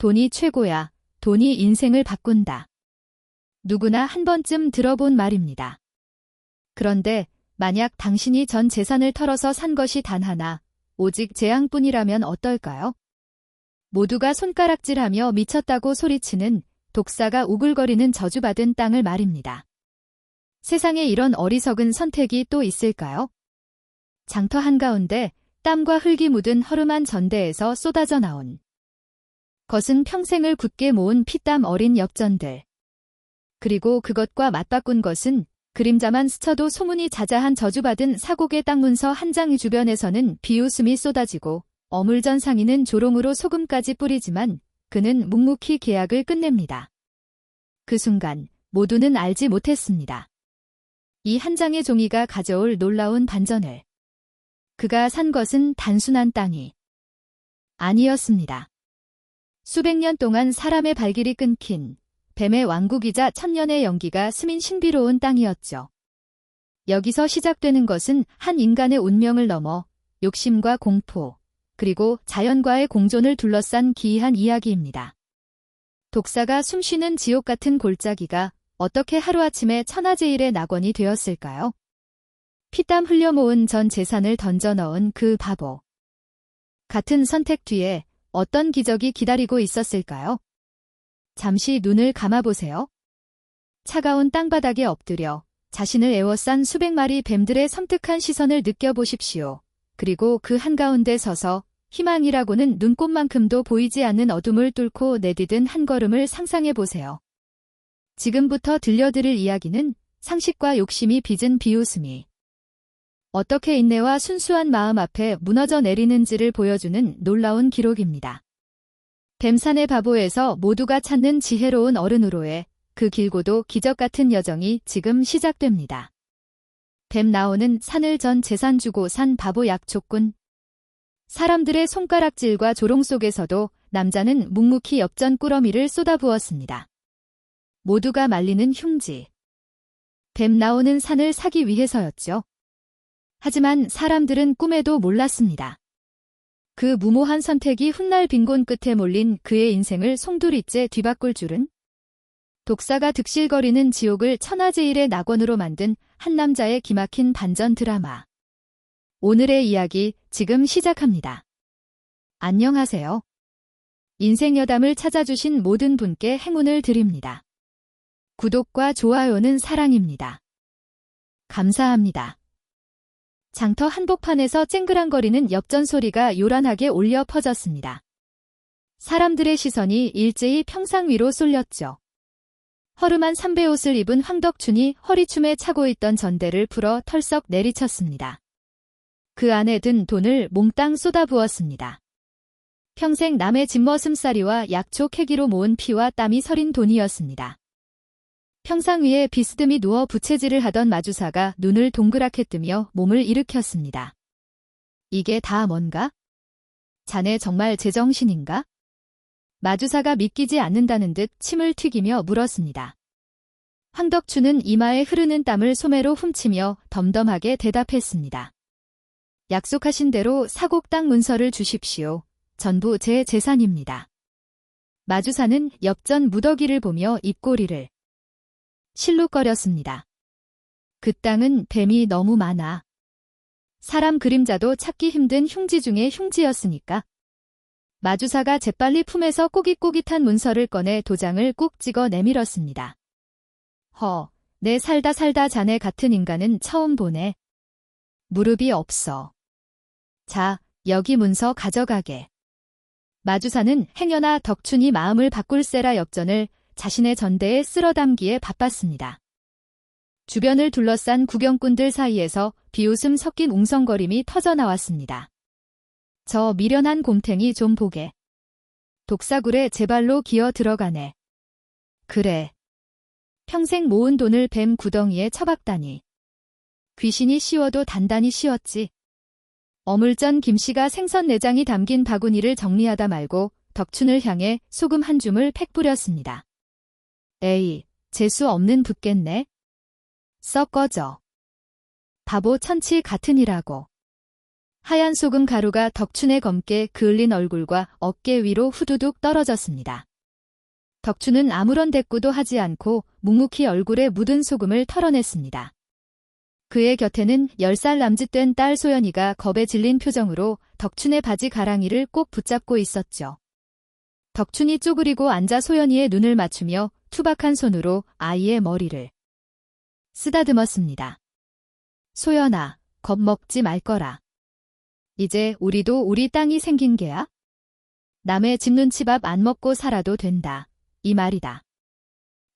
돈이 최고야. 돈이 인생을 바꾼다. 누구나 한 번쯤 들어본 말입니다. 그런데 만약 당신이 전 재산을 털어서 산 것이 단 하나, 오직 재앙뿐이라면 어떨까요? 모두가 손가락질하며 미쳤다고 소리치는 독사가 우글거리는 저주받은 땅을 말입니다. 세상에 이런 어리석은 선택이 또 있을까요? 장터 한가운데 땀과 흙이 묻은 허름한 전대에서 쏟아져 나온 것은 평생을 굳게 모은 피땀 어린 엽전들. 그리고 그것과 맞바꾼 것은 그림자만 스쳐도 소문이 자자한 저주받은 사곡의 땅 문서 한 장 주변에서는 비웃음이 쏟아지고 어물전 상인은 조롱으로 소금까지 뿌리지만 그는 묵묵히 계약을 끝냅니다. 그 순간 모두는 알지 못했습니다. 이 한 장의 종이가 가져올 놀라운 반전을. 그가 산 것은 단순한 땅이 아니었습니다. 수백 년 동안 사람의 발길이 끊긴 뱀의 왕국이자 천년의 연기가 스민 신비로운 땅이었죠. 여기서 시작되는 것은 한 인간의 운명을 넘어 욕심과 공포, 그리고 자연과의 공존을 둘러싼 기이한 이야기입니다. 독사가 숨쉬는 지옥 같은 골짜기가 어떻게 하루아침에 천하제일의 낙원이 되었을까요? 피땀 흘려 모은 전 재산을 던져 넣은 그 바보. 같은 선택 뒤에 어떤 기적이 기다리고 있었을까요? 잠시 눈을 감아보세요. 차가운 땅바닥에 엎드려 자신을 에워싼 수백 마리 뱀들의 섬뜩한 시선을 느껴보십시오. 그리고 그 한가운데 서서 희망이라고는 눈꼽만큼도 보이지 않는 어둠을 뚫고 내디딘 한 걸음을 상상해보세요. 지금부터 들려드릴 이야기는 상식과 욕심이 빚은 비웃음이 어떻게 인내와 순수한 마음 앞에 무너져 내리는지를 보여주는 놀라운 기록입니다. 뱀산의 바보에서 모두가 찾는 지혜로운 어른으로의 그 길고도 기적 같은 여정이 지금 시작됩니다. 뱀 나오는 산을 전 재산 주고 산 바보 약초꾼. 사람들의 손가락질과 조롱 속에서도 남자는 묵묵히 엽전 꾸러미를 쏟아부었습니다. 모두가 말리는 흉지. 뱀 나오는 산을 사기 위해서였죠. 하지만 사람들은 꿈에도 몰랐습니다. 그 무모한 선택이 훗날 빈곤 끝에 몰린 그의 인생을 송두리째 뒤바꿀 줄은? 독사가 득실거리는 지옥을 천하제일의 낙원으로 만든 한 남자의 기막힌 반전 드라마. 오늘의 이야기 지금 시작합니다. 안녕하세요. 인생여담을 찾아주신 모든 분께 행운을 드립니다. 구독과 좋아요는 사랑입니다. 감사합니다. 장터 한복판에서 쨍그랑거리는 엽전 소리가 요란하게 울려 퍼졌습니다. 사람들의 시선이 일제히 평상 위로 쏠렸죠. 허름한 삼배옷을 입은 황덕춘이 허리춤에 차고 있던 전대를 풀어 털썩 내리쳤습니다. 그 안에 든 돈을 몽땅 쏟아부었습니다. 평생 남의 집머슴살이와 약초 캐기로 모은 피와 땀이 서린 돈이었습니다. 평상 위에 비스듬히 누워 부채질을 하던 마주사가 눈을 동그랗게 뜨며 몸을 일으켰습니다. 이게 다 뭔가? 자네 정말 제정신인가? 마주사가 믿기지 않는다는 듯 침을 튀기며 물었습니다. 황덕춘은 이마에 흐르는 땀을 소매로 훔치며 덤덤하게 대답했습니다. 약속하신 대로 사곡 땅 문서를 주십시오. 전부 제 재산입니다. 마주사는 엽전 무더기를 보며 입꼬리를 실룩거렸습니다. 그 땅은 뱀이 너무 많아. 사람 그림자도 찾기 힘든 흉지 중의 흉지였으니까. 마주사가 재빨리 품에서 꼬깃꼬깃한 문서를 꺼내 도장을 꾹 찍어 내밀었습니다. 내 살다 자네 같은 인간은 처음 보네. 무릎이 없어. 자, 여기 문서 가져가게. 마주사는 행여나 덕춘이 마음을 바꿀세라 엽전을 자신의 전대에 쓸어 담기에 바빴습니다. 주변을 둘러싼 구경꾼들 사이에서 비웃음 섞인 웅성거림이 터져나왔습니다. 저 미련한 곰탱이 좀 보게. 독사굴에 제 발로 기어 들어가네. 그래. 평생 모은 돈을 뱀 구덩이에 처박다니. 귀신이 씌워도 단단히 씌웠지. 어물전 김씨가 생선 내장이 담긴 바구니를 정리하다 말고 덕춘을 향해 소금 한 줌을 팩 뿌렸습니다. 에이, 재수 없는 붓겠네. 썩 꺼져. 바보 천치 같으니라고. 하얀 소금 가루가 덕춘의 검게 그을린 얼굴과 어깨 위로 후두둑 떨어졌습니다. 덕춘은 아무런 대꾸도 하지 않고 묵묵히 얼굴에 묻은 소금을 털어냈습니다. 그의 곁에는 10살 남짓된 딸 소연이가 겁에 질린 표정으로 덕춘의 바지 가랑이를 꼭 붙잡고 있었죠. 덕춘이 쪼그리고 앉아 소연이의 눈을 맞추며 투박한 손으로 아이의 머리를 쓰다듬었습니다. 소연아, 겁먹지 말거라. 이제 우리도 우리 땅이 생긴 게야? 남의 집 눈치밥 안 먹고 살아도 된다. 이 말이다.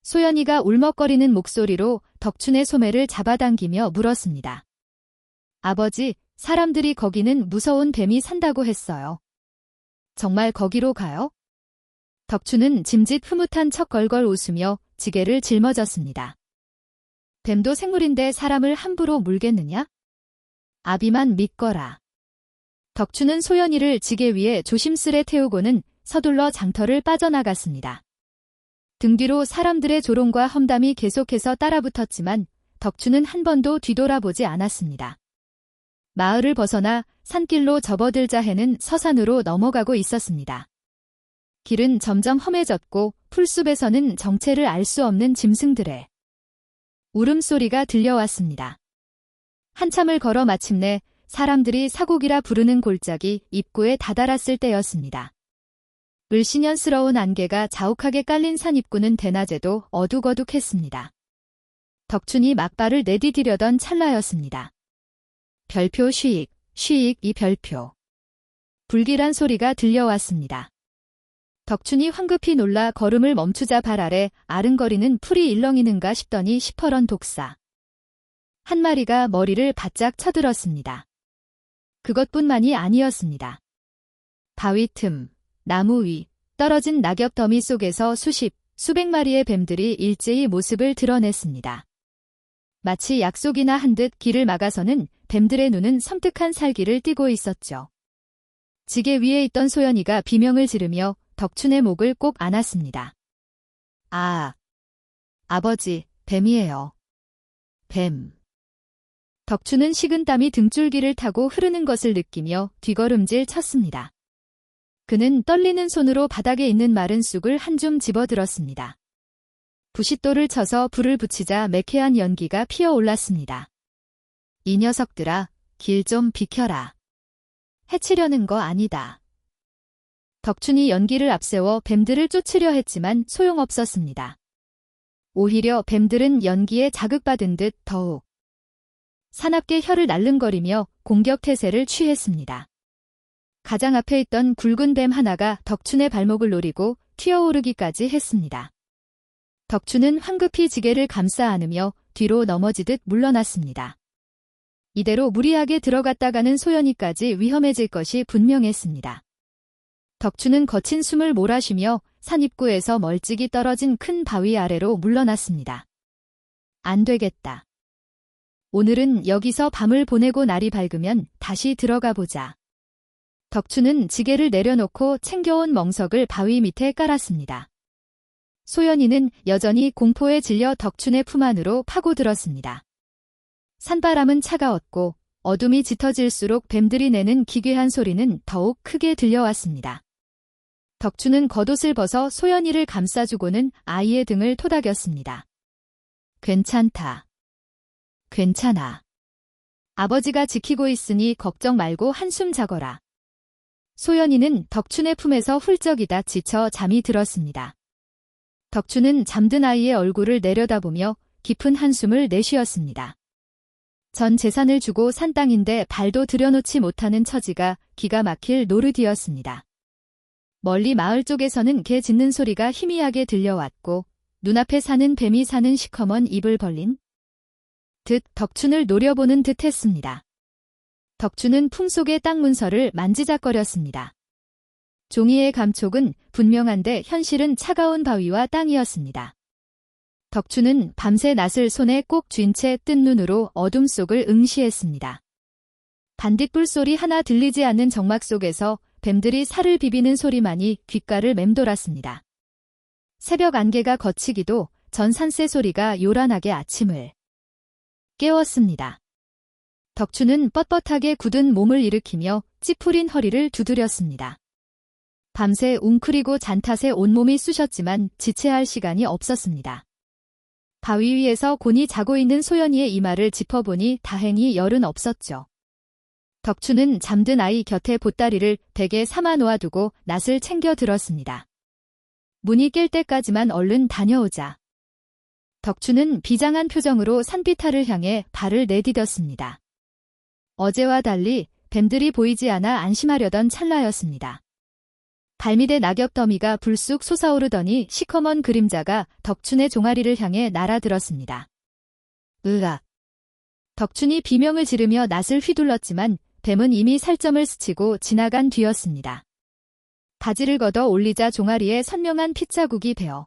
소연이가 울먹거리는 목소리로 덕춘의 소매를 잡아당기며 물었습니다. 아버지, 사람들이 거기는 무서운 뱀이 산다고 했어요. 정말 거기로 가요? 덕춘은 짐짓 흐뭇한 척 걸걸 웃으며 지게를 짊어졌습니다. 뱀도 생물인데 사람을 함부로 물겠느냐? 아비만 믿거라. 덕춘은 소연이를 지게 위에 조심스레 태우고는 서둘러 장터를 빠져나갔습니다. 등 뒤로 사람들의 조롱과 험담이 계속해서 따라붙었지만 덕춘은 한 번도 뒤돌아보지 않았습니다. 마을을 벗어나 산길로 접어들자 해는 서산으로 넘어가고 있었습니다. 길은 점점 험해졌고 풀숲에서는 정체를 알 수 없는 짐승들의 울음소리가 들려왔습니다. 한참을 걸어 마침내 사람들이 사곡이라 부르는 골짜기 입구에 다다랐을 때였습니다. 을씨년스러운 안개가 자욱하게 깔린 산 입구는 대낮에도 어둑어둑했습니다. 덕춘이 막발을 내디디려던 찰나였습니다. 별표 쉬익, 쉬익 이 별표. 불길한 소리가 들려왔습니다. 덕춘이 황급히 놀라 걸음을 멈추자 발 아래 아른거리는 풀이 일렁이는가 싶더니 시퍼런 독사 한 마리가 머리를 바짝 쳐들었습니다. 그것뿐만이 아니었습니다. 바위 틈, 나무 위, 떨어진 낙엽 더미 속에서 수백 마리의 뱀들이 일제히 모습을 드러냈습니다. 마치 약속이나 한 듯 길을 막아서는 뱀들의 눈은 섬뜩한 살기를 띠고 있었죠. 지게 위에 있던 소연이가 비명을 지르며 덕춘의 목을 꼭 안았습니다. 아, 아버지, 뱀이에요. 뱀. 덕춘은 식은땀이 등줄기를 타고 흐르는 것을 느끼며 뒷걸음질 쳤습니다. 그는 떨리는 손으로 바닥에 있는 마른 쑥을 한 줌 집어들었습니다. 부싯돌을 쳐서 불을 붙이자 매캐한 연기가 피어올랐습니다. 이 녀석들아, 길 좀 비켜라. 해치려는 거 아니다. 덕춘이 연기를 앞세워 뱀들을 쫓으려 했지만 소용없었습니다. 오히려 뱀들은 연기에 자극받은 듯 더욱 사납게 혀를 날름거리며 공격 태세를 취했습니다. 가장 앞에 있던 굵은 뱀 하나가 덕춘의 발목을 노리고 튀어오르기까지 했습니다. 덕춘은 황급히 지게를 감싸 안으며 뒤로 넘어지듯 물러났습니다. 이대로 무리하게 들어갔다가는 소연이까지 위험해질 것이 분명했습니다. 덕춘은 거친 숨을 몰아쉬며 산 입구에서 멀찍이 떨어진 큰 바위 아래로 물러났습니다. 안 되겠다. 오늘은 여기서 밤을 보내고 날이 밝으면 다시 들어가 보자. 덕춘은 지게를 내려놓고 챙겨온 멍석을 바위 밑에 깔았습니다. 소연이는 여전히 공포에 질려 덕춘의 품 안으로 파고들었습니다. 산바람은 차가웠고 어둠이 짙어질수록 뱀들이 내는 기괴한 소리는 더욱 크게 들려왔습니다. 덕춘은 겉옷을 벗어 소연이를 감싸주고는 아이의 등을 토닥였습니다. 괜찮다. 괜찮아. 아버지가 지키고 있으니 걱정 말고 한숨 자거라. 소연이는 덕춘의 품에서 훌쩍이다 지쳐 잠이 들었습니다. 덕춘은 잠든 아이의 얼굴을 내려다보며 깊은 한숨을 내쉬었습니다. 전 재산을 주고 산 땅인데 발도 들여놓지 못하는 처지가 기가 막힐 노릇이었습니다. 멀리 마을 쪽에서는 개 짖는 소리가 희미하게 들려왔고 눈앞에 사는 뱀이 사는 시커먼 입을 벌린 듯 덕춘을 노려보는 듯 했습니다. 덕춘은 품속의 땅 문서를 만지작거렸습니다. 종이의 감촉은 분명한데 현실은 차가운 바위와 땅이었습니다. 덕춘은 밤새 낫을 손에 꼭 쥔 채 뜬 눈으로 어둠 속을 응시했습니다. 반딧불 소리 하나 들리지 않는 정막 속에서 뱀들이 살을 비비는 소리만이 귓가를 맴돌았습니다. 새벽 안개가 걷히기도 전 산새 소리가 요란하게 아침을 깨웠습니다. 덕추는 뻣뻣하게 굳은 몸을 일으키며 찌푸린 허리를 두드렸습니다. 밤새 웅크리고 잔탓에 온몸이 쑤셨지만 지체할 시간이 없었습니다. 바위 위에서 곤히 자고 있는 소연이의 이마를 짚어보니 다행히 열은 없었죠. 덕추는 잠든 아이 곁에 보따리를 베개에 삼아 놓아두고 낫을 챙겨 들었습니다. 문이 깰 때까지만 얼른 다녀오자. 덕추는 비장한 표정으로 산비탈을 향해 발을 내디뎠습니다. 어제와 달리 뱀들이 보이지 않아 안심하려던 찰나였습니다. 발밑에 낙엽 더미가 불쑥 솟아오르더니 시커먼 그림자가 덕춘의 종아리를 향해 날아들었습니다. 으악! 덕춘이 비명을 지르며 낫을 휘둘렀지만 뱀은 이미 살점을 스치고 지나간 뒤였습니다. 바지를 걷어 올리자 종아리에 선명한 핏자국이 배어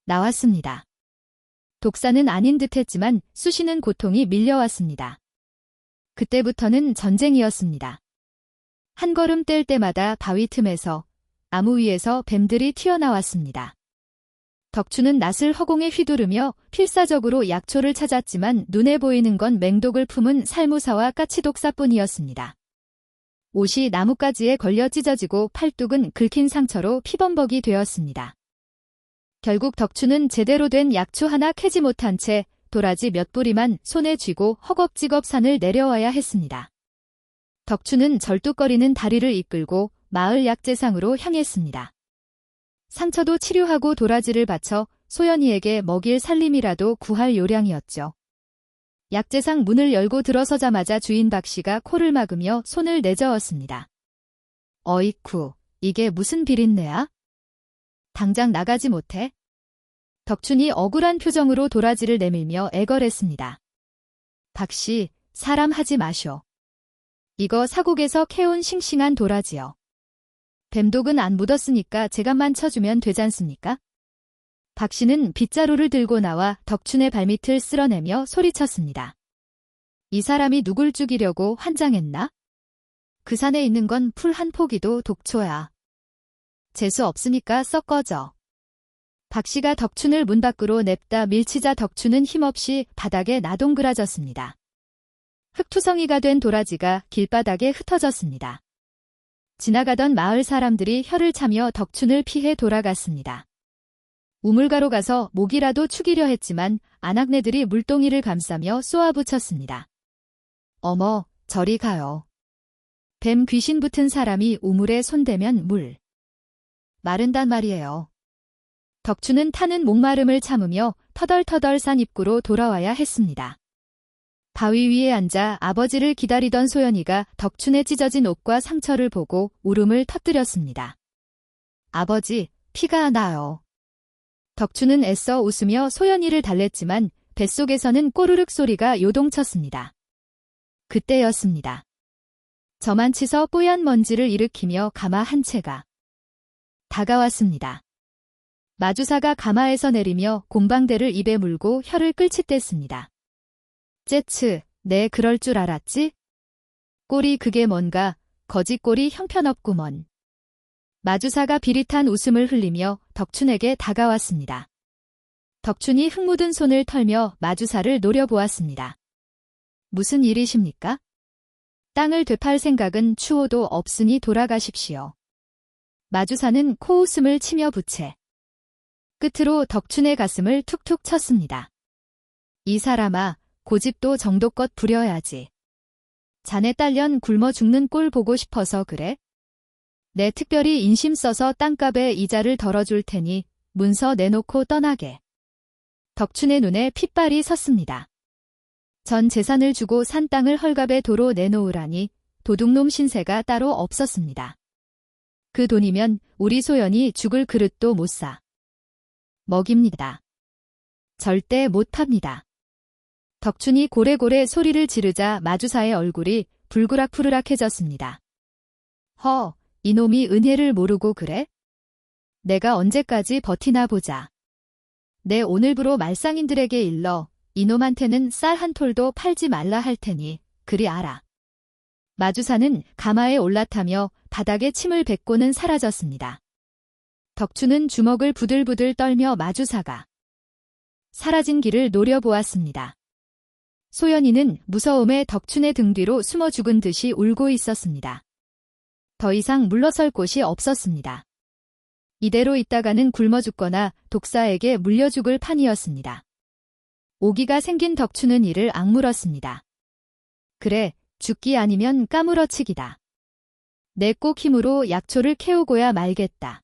나왔습니다. 독사는 아닌 듯했지만 쑤시는 고통이 밀려왔습니다. 그때부터는 전쟁이었습니다. 한 걸음 뗄 때마다 바위 틈에서 나무 위에서 뱀들이 튀어나왔습니다. 덕추는 낫을 허공에 휘두르며 필사적으로 약초를 찾았지만 눈에 보이는 건 맹독을 품은 살무사와 까치독사뿐이었습니다. 옷이 나뭇가지에 걸려 찢어지고 팔뚝은 긁힌 상처로 피범벅이 되었습니다. 결국 덕추는 제대로 된 약초 하나 캐지 못한 채 도라지 몇 뿌리만 손에 쥐고 허겁지겁 산을 내려와야 했습니다. 덕추는 절뚝거리는 다리를 이끌고 마을 약재상으로 향했습니다. 상처도 치료하고 도라지를 바쳐 소연이에게 먹일 살림이라도 구할 요량이었죠. 약재상 문을 열고 들어서자마자 주인 박씨가 코를 막으며 손을 내저었습니다. 어이쿠, 이게 무슨 비린내야? 당장 나가지 못해? 덕춘이 억울한 표정으로 도라지를 내밀며 애걸했습니다. 박씨, 사람 하지 마쇼. 이거 사국에서 캐온 싱싱한 도라지요. 뱀독은 안 묻었으니까 제값만 쳐주면 되잖습니까? 박씨는 빗자루를 들고 나와 덕춘의 발밑을 쓸어내며 소리쳤습니다. 이 사람이 누굴 죽이려고 환장했나? 그 산에 있는 건 풀 한 포기도 독초야. 재수 없으니까 썩 꺼져. 박씨가 덕춘을 문 밖으로 냅다 밀치자 덕춘은 힘없이 바닥에 나동그라졌습니다. 흙투성이가 된 도라지가 길바닥에 흩어졌습니다. 지나가던 마을 사람들이 혀를 차며 덕춘을 피해 돌아갔습니다. 우물가로 가서 목이라도 축이려 했지만 아낙네들이 물동이를 감싸며 쏘아붙였습니다. 어머, 저리 가요. 뱀 귀신 붙은 사람이 우물에 손대면 물 마른단 말이에요. 덕춘은 타는 목마름을 참으며 터덜터덜 산 입구로 돌아와야 했습니다. 바위 위에 앉아 아버지를 기다리던 소연이가 덕춘의 찢어진 옷과 상처를 보고 울음을 터뜨렸습니다. 아버지, 피가 나요. 덕춘은 애써 웃으며 소연이를 달랬지만 뱃속에서는 꼬르륵 소리가 요동쳤습니다. 그때였습니다. 저만치서 뽀얀 먼지를 일으키며 가마 한 채가 다가왔습니다. 마주사가 가마에서 내리며 곰방대를 입에 물고 혀를 끌칫댔습니다. 째츠, 내 그럴 줄 알았지? 꼴이 그게 뭔가 거짓꼴이 형편없구먼. 마주사가 비릿한 웃음을 흘리며 덕춘에게 다가왔습니다. 덕춘이 흙 묻은 손을 털며 마주사를 노려보았습니다. 무슨 일이십니까? 땅을 되팔 생각은 추호도 없으니 돌아가십시오. 마주사는 코웃음을 치며 부채 끝으로 덕춘의 가슴을 툭툭 쳤습니다. 이 사람아, 고집도 정도껏 부려야지. 자네 딸년 굶어 죽는 꼴 보고 싶어서 그래? 내 특별히 인심 써서 땅값에 이자를 덜어줄 테니 문서 내놓고 떠나게. 덕춘의 눈에 핏발이 섰습니다. 전 재산을 주고 산 땅을 헐값에 도로 내놓으라니 도둑놈 신세가 따로 없었습니다. 그 돈이면 우리 소연이 죽을 그릇도 못 사. 먹입니다. 절대 못 팝니다. 덕춘이 고래고래 소리를 지르자 마주사의 얼굴이 불그락푸르락해졌습니다. 허, 이놈이 은혜를 모르고 그래? 내가 언제까지 버티나 보자. 내 오늘부로 말상인들에게 일러 이놈한테는 쌀 한 톨도 팔지 말라 할 테니 그리 알아. 마주사는 가마에 올라타며 바닥에 침을 뱉고는 사라졌습니다. 덕춘은 주먹을 부들부들 떨며 마주사가 사라진 길을 노려보았습니다. 소연이는 무서움에 덕춘의 등 뒤로 숨어 죽은 듯이 울고 있었습니다. 더 이상 물러설 곳이 없었습니다. 이대로 있다가는 굶어 죽거나 독사에게 물려 죽을 판이었습니다. 오기가 생긴 덕춘은 이를 악물었습니다. 그래, 죽기 아니면 까무러치기다. 내 꼭 힘으로 약초를 캐우고야 말겠다.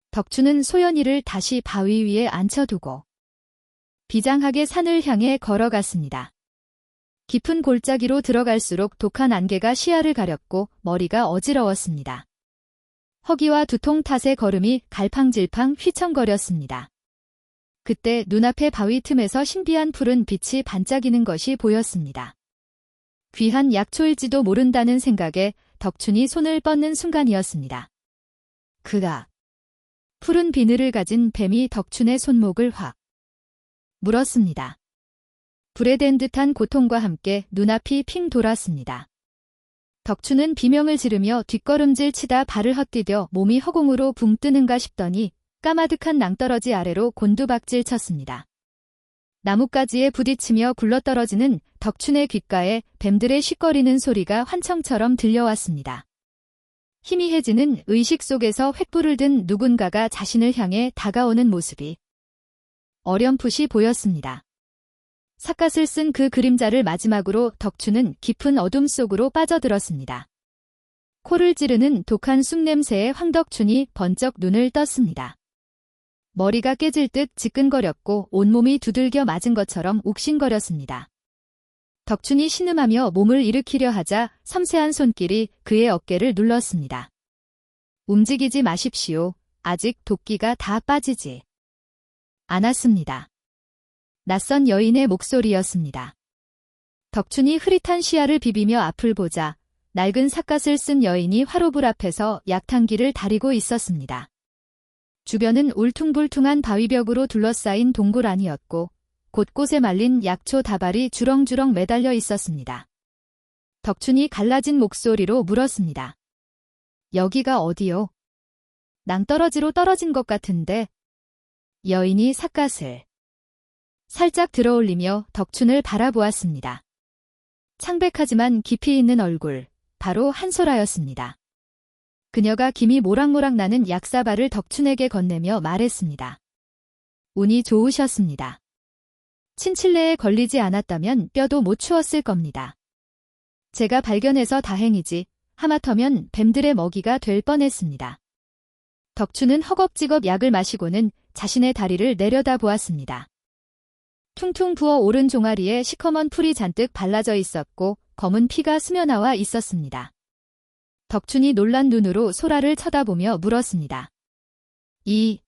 덕춘은 소연이를 다시 바위 위에 앉혀두고 비장하게 산을 향해 걸어갔습니다. 깊은 골짜기로 들어갈수록 독한 안개가 시야를 가렸고 머리가 어지러웠습니다. 허기와 두통 탓에 걸음이 갈팡질팡 휘청거렸습니다. 그때 눈앞의 바위 틈에서 신비한 푸른 빛이 반짝이는 것이 보였습니다. 귀한 약초일지도 모른다는 생각에 덕춘이 손을 뻗는 순간이었습니다. 그가 푸른 비늘을 가진 뱀이 덕춘의 손목을 확 물었습니다. 불에 댄 듯한 고통과 함께 눈앞이 핑 돌았습니다. 덕춘은 비명을 지르며 뒷걸음질 치다 발을 헛디뎌 몸이 허공으로 붕 뜨는가 싶더니 까마득한 낭떠러지 아래로 곤두박질 쳤습니다. 나뭇가지에 부딪히며 굴러떨어지는 덕춘의 귓가에 뱀들의 쉿거리는 소리가 환청처럼 들려왔습니다. 희미해지는 의식 속에서 횃불을 든 누군가가 자신을 향해 다가오는 모습이 어렴풋이 보였습니다. 삿갓을 쓴 그 그림자를 마지막으로 덕춘은 깊은 어둠 속으로 빠져들었습니다. 코를 찌르는 독한 쑥냄새에 황덕춘이 번쩍 눈을 떴습니다. 머리가 깨질 듯 지끈거렸고 온몸이 두들겨 맞은 것처럼 욱신거렸습니다. 덕춘이 신음하며 몸을 일으키려 하자 섬세한 손길이 그의 어깨를 눌렀습니다. 움직이지 마십시오. 아직 도끼가 다 빠지지 않았습니다. 낯선 여인의 목소리였습니다. 덕춘이 흐릿한 시야를 비비며 앞을 보자 낡은 삿갓을 쓴 여인이 화로불 앞에서 약탕기를 다리고 있었습니다. 주변은 울퉁불퉁한 바위벽으로 둘러싸인 동굴 안이었고 곳곳에 말린 약초 다발이 주렁주렁 매달려 있었습니다. 덕춘이 갈라진 목소리로 물었습니다. 여기가 어디요? 낭떠러지로 떨어진 것 같은데. 여인이 삿갓을 살짝 들어올리며 덕춘을 바라보았습니다. 창백하지만 깊이 있는 얼굴, 바로 한소라였습니다. 그녀가 김이 모락모락 나는 약사발을 덕춘에게 건네며 말했습니다. 운이 좋으셨습니다. 친칠레에 걸리지 않았다면 뼈도 못 추었을 겁니다. 제가 발견해서 다행이지 하마터면 뱀들의 먹이가 될 뻔했습니다. 덕춘은 허겁지겁 약을 마시고는 자신의 다리를 내려다 보았습니다. 퉁퉁 부어오른 종아리에 시커먼 풀이 잔뜩 발라져 있었고 검은 피가 스며나와 있었습니다. 덕춘이 놀란 눈으로 소라를 쳐다보며 물었습니다. 이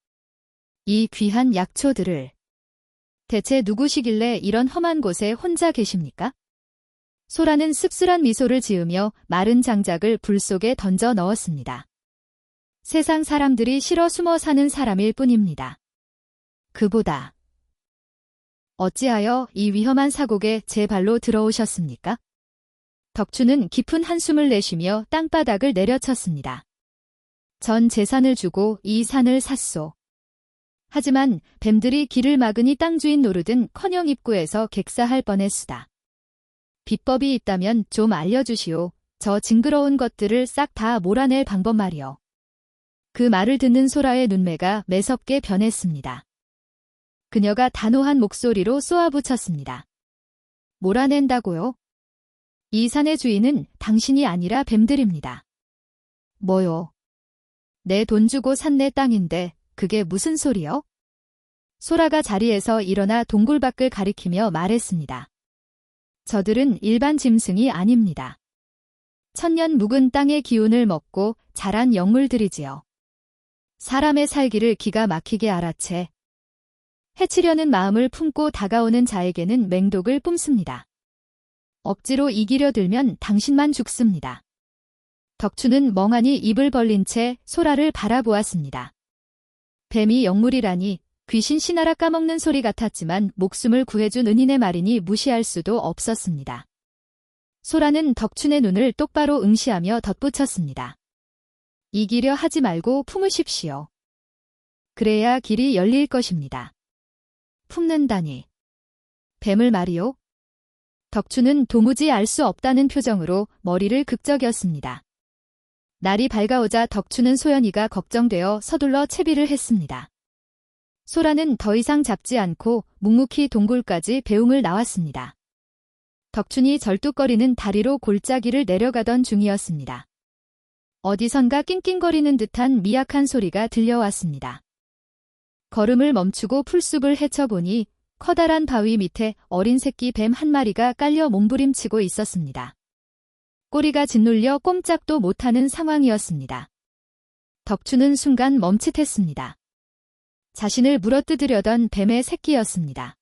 귀한 약초들을 대체 누구시길래 이런 험한 곳에 혼자 계십니까? 소라는 씁쓸한 미소를 지으며 마른 장작을 불 속에 던져 넣었습니다. 세상 사람들이 싫어 숨어 사는 사람일 뿐입니다. 그보다 어찌하여 이 위험한 사곡에 제 발로 들어오셨습니까? 덕춘은 깊은 한숨을 내쉬며 땅바닥을 내려쳤습니다. 전 재산을 주고 이 산을 샀소. 하지만 뱀들이 길을 막으니 땅 주인 노릇은 커녕 입구에서 객사할 뻔했수다. 비법이 있다면 좀 알려주시오. 저 징그러운 것들을 싹 다 몰아낼 방법 말이오. 그 말을 듣는 소라의 눈매가 매섭게 변했습니다. 그녀가 단호한 목소리로 쏘아붙였습니다. 몰아낸다고요? 이 산의 주인은 당신이 아니라 뱀들입니다. 뭐요? 내 돈 주고 산 내 땅인데 그게 무슨 소리요? 소라가 자리에서 일어나 동굴 밖을 가리키며 말했습니다. 저들은 일반 짐승이 아닙니다. 천년 묵은 땅의 기운을 먹고 자란 영물들이지요. 사람의 살기를 기가 막히게 알아채 해치려는 마음을 품고 다가오는 자에게는 맹독을 뿜습니다. 억지로 이기려 들면 당신만 죽습니다. 덕춘은 멍하니 입을 벌린 채 소라를 바라보았습니다. 뱀이 영물이라니 귀신 씨나라 까먹는 소리 같았지만 목숨을 구해준 은인의 말이니 무시할 수도 없었습니다. 소라는 덕춘의 눈을 똑바로 응시하며 덧붙였습니다. 이기려 하지 말고 품으십시오. 그래야 길이 열릴 것입니다. 품는다니. 뱀을 말이요? 덕추는 도무지 알 수 없다는 표정으로 머리를 극적였습니다. 날이 밝아오자 덕추는 소연이가 걱정되어 서둘러 채비를 했습니다. 소라는 더 이상 잡지 않고 묵묵히 동굴까지 배웅을 나왔습니다. 덕춘이 절뚝거리는 다리로 골짜기를 내려가던 중이었습니다. 어디선가 낑낑거리는 듯한 미약한 소리가 들려왔습니다. 걸음을 멈추고 풀숲을 헤쳐보니 커다란 바위 밑에 어린 새끼 뱀 한 마리가 깔려 몸부림치고 있었습니다. 꼬리가 짓눌려 꼼짝도 못하는 상황이었습니다. 덕추는 순간 멈칫했습니다. 자신을 물어뜯으려던 뱀의 새끼였습니다.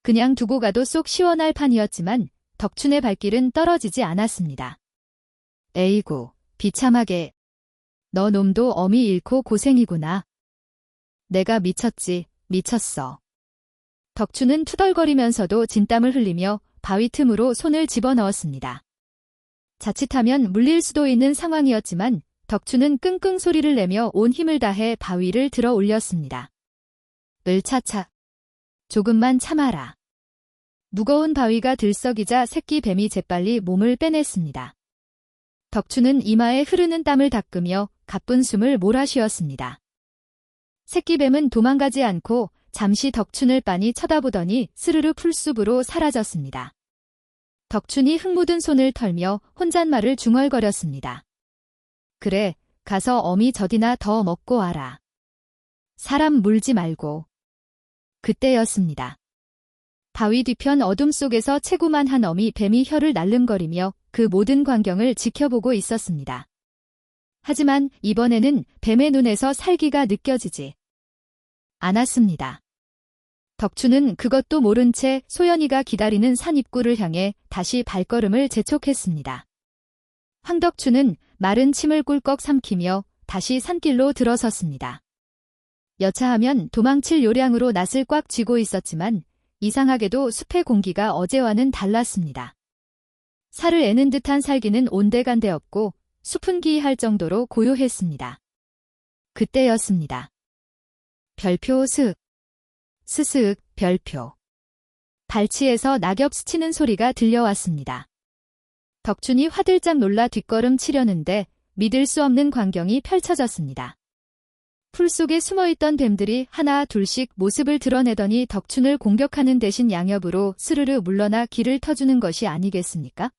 그냥 두고 가도 쏙 시원할 판이었지만 덕춘의 발길은 떨어지지 않았습니다. 에이구, 비참하게. 너 놈도 어미 잃고 고생이구나. 내가 미쳤지, 미쳤어. 덕춘은 투덜거리면서도 진땀을 흘리며 바위 틈으로 손을 집어넣었습니다. 자칫하면 물릴 수도 있는 상황이었지만 덕춘은 끙끙 소리를 내며 온 힘을 다해 바위를 들어 올렸습니다. 을차차. 조금만 참아라. 무거운 바위가 들썩이자 새끼 뱀이 재빨리 몸을 빼냈습니다. 덕춘은 이마에 흐르는 땀을 닦으며 가쁜 숨을 몰아쉬었습니다. 새끼 뱀은 도망가지 않고 잠시 덕춘을 빤히 쳐다보더니 스르르 풀숲으로 사라졌습니다. 덕춘이 흙 묻은 손을 털며 혼잣말을 중얼거렸습니다. 그래, 가서 어미 젖이나 더 먹고 와라. 사람 물지 말고. 그때였습니다. 바위 뒤편 어둠 속에서 체구만한 어미 뱀이 혀를 날름거리며 그 모든 광경을 지켜보고 있었습니다. 하지만 이번에는 뱀의 눈에서 살기가 느껴지지 않았습니다. 덕추는 그것도 모른 채 소연이가 기다리는 산 입구를 향해 다시 발걸음을 재촉했습니다. 황덕추는 마른 침을 꿀꺽 삼키며 다시 산길로 들어섰습니다. 여차하면 도망칠 요량으로 낯을 꽉 쥐고 있었지만 이상하게도 숲의 공기가 어제와는 달랐습니다. 살을 애는 듯한 살기는 온데간데 없고 숲은 기이할 정도로 고요했습니다. 그때였습니다. 별표 스윽. 스스윽 별표. 발치에서 낙엽 스치는 소리가 들려왔습니다. 덕춘이 화들짝 놀라 뒷걸음 치려는데 믿을 수 없는 광경이 펼쳐졌습니다. 풀 속에 숨어있던 뱀들이 하나 둘씩 모습을 드러내더니 덕춘을 공격하는 대신 양옆으로 스르르 물러나 길을 터주는 것이 아니겠습니까?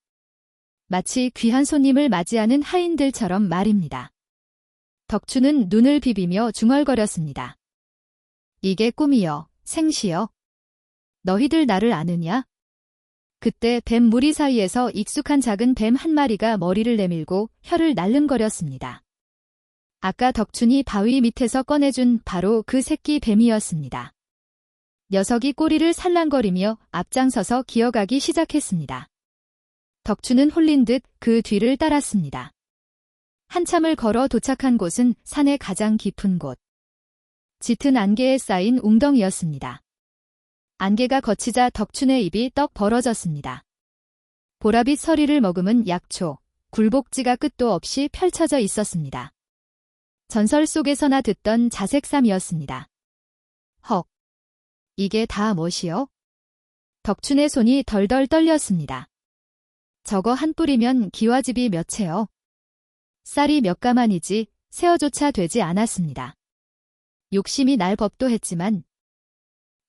마치 귀한 손님을 맞이하는 하인들처럼 말입니다. 덕춘은 눈을 비비며 중얼거렸습니다. 이게 꿈이여, 생시여. 너희들 나를 아느냐? 그때 뱀 무리 사이에서 익숙한 작은 뱀 한 마리가 머리를 내밀고 혀를 날름거렸습니다. 아까 덕춘이 바위 밑에서 꺼내준 바로 그 새끼 뱀이었습니다. 녀석이 꼬리를 살랑거리며 앞장서서 기어가기 시작했습니다. 덕춘은 홀린 듯 그 뒤를 따랐습니다. 한참을 걸어 도착한 곳은 산의 가장 깊은 곳. 짙은 안개에 쌓인 웅덩이였습니다. 안개가 걷히자 덕춘의 입이 떡 벌어졌습니다. 보라빛 서리를 머금은 약초, 굴복지가 끝도 없이 펼쳐져 있었습니다. 전설 속에서나 듣던 자색삼이었습니다. 헉! 이게 다 무엇이요? 덕춘의 손이 덜덜 떨렸습니다. 저거 한 뿌리면 기와집이 몇 채요? 쌀이 몇 가만이지 세어조차 되지 않았습니다. 욕심이 날 법도 했지만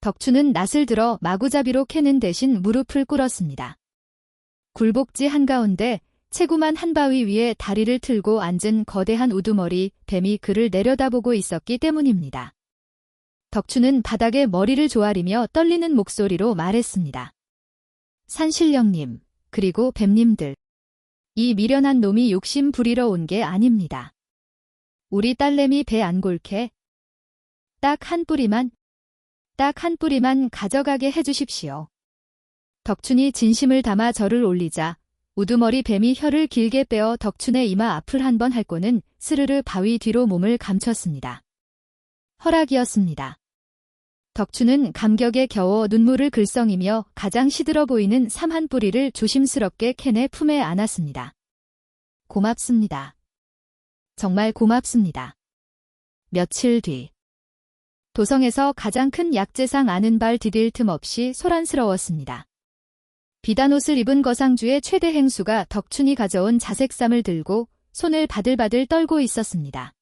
덕춘은 낫을 들어 마구잡이로 캐는 대신 무릎을 꿇었습니다. 굴복지 한가운데 체구만 한 바위 위에 다리를 틀고 앉은 거대한 우두머리 뱀이 그를 내려다보고 있었기 때문입니다. 덕춘은 바닥에 머리를 조아리며 떨리는 목소리로 말했습니다. 산신령님, 그리고 뱀님들. 이 미련한 놈이 욕심 부리러 온 게 아닙니다. 우리 딸내미 배 안 골게. 딱 한 뿌리만 가져가게 해주십시오. 덕춘이 진심을 담아 절을 올리자 우두머리 뱀이 혀를 길게 빼어 덕춘의 이마 앞을 한번 핥고는 스르르 바위 뒤로 몸을 감췄습니다. 허락이었습니다. 덕춘은 감격에 겨워 눈물을 글썽이며 가장 시들어 보이는 삼 한 뿌리를 조심스럽게 캔에 품에 안았습니다. 고맙습니다. 정말 고맙습니다. 며칠 뒤 도성에서 가장 큰 약재상 아는 발 디딜 틈 없이 소란스러웠습니다. 비단옷을 입은 거상주의 최대 행수가 덕춘이 가져온 자색삼을 들고 손을 바들바들 떨고 있었습니다.